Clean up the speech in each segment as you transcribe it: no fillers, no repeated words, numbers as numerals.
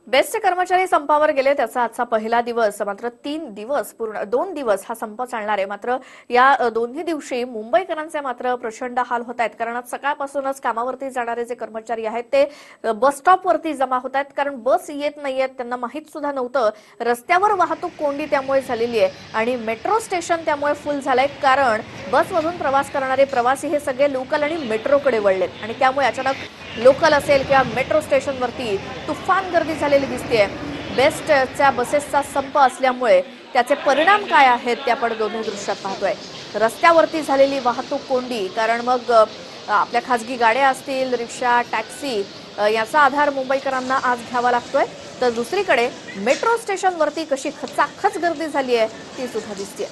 बेस्टचे कर्मचारी संपावर गेले त्याचा आजचा पहिला दिवस मात्र 2 दिवस हा संप चालणार आहे। मात्र या दोन्ही दिवशी मुंबईकरांचे मात्र प्रचंड हाल होत आहेत, कारण आज सकाळपासूनच कामावरती जाणारे जे कर्मचारी आहेत ते बस स्टॉपवरती जमा होत आहेत, कारण बस येत नाहीयेत, त्यांना माहित सुद्धा नव्हतं। रस्त्यावर वाहतूक कोंडी त्यामुळे झालेली आहे आणि मेट्रो स्टेशन त्यामुळे फुल झालंय, कारण बसमधून प्रवास करणारे प्रवासी हे सगळे लोकल आणि मेट्रोकडे वळलेत आणि त्यामुळे अचानक लोकल असेल किंवा मेट्रो स्टेशनवरती तुफान गर्दी झालेली दिसतेय। बेस्टच्या बसेसचा संप असल्यामुळे त्याचे परिणाम काय आहेत ते आपण दोन्ही दृश्यात पाहतोय। रस्त्यावरती झालेली वाहतूक कोंडी, कारण मग आपल्या खासगी गाड्या असतील, रिक्षा, टॅक्सी याचा आधार मुंबईकरांना आज घ्यावा लागतोय, तर दुसरीकडे मेट्रो स्टेशनवरती कशी खचाखच गर्दी झाली आहे ती सुद्धा दिसतेय।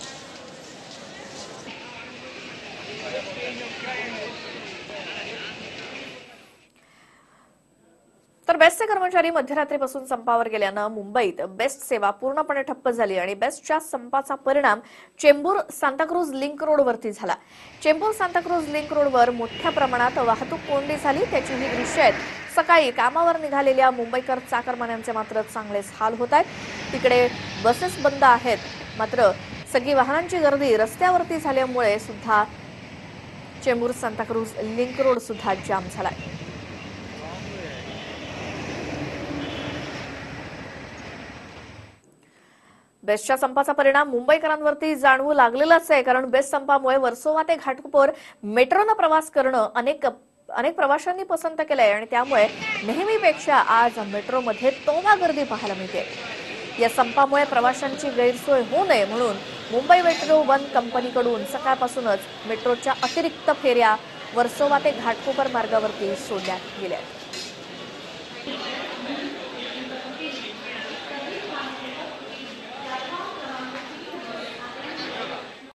तर बेस्टचे कर्मचारी मध्यरात्रीपासून संपावर गेल्यानं मुंबईत बेस्ट सेवा पूर्णपणे ठप्प झाली आणि बेस्टच्या संपाचा परिणाम चेंबूर सांताक्रूज लिंक रोडवरती झाला। चेंबूर सांताक्रूज लिंक रोडवर मोठ्या प्रमाणात वाहतूक कोंडी झाली, त्याची ही दृश्य आहेत। सकाळी कामावर निघालेल्या मुंबईकर चाकरमान्यांचे मात्र चांगलेच हाल होत आहेत। तिकडे बसेस बंद आहेत, मात्र सगळी वाहनांची गर्दी रस्त्यावरती झाल्यामुळे सुद्धा चेंबूर सांताक्रूज लिंक रोड सुद्धा जाम झालाय। बेस्टच्या संपाचा परिणाम मुंबईकरांवरती जाणवू लागलेलाच आहे, कारण बेस्ट संपामुळे वर्सोवा ते घाटकोपर मेट्रोनं प्रवास करणं अनेक प्रवाशांनी पसंत केलंय आणि त्यामुळे नेहमीपेक्षा आज मेट्रोमध्ये तोवा गर्दी पाहायला मिळते। या संपामुळे प्रवाशांची गैरसोय होऊ नये म्हणून मुंबई मेट्रो वन कंपनीकडून सकाळपासूनच मेट्रोच्या अतिरिक्त फेऱ्या वर्सोवा ते घाटकोपर मार्गावरती सोडण्यात गेल्या।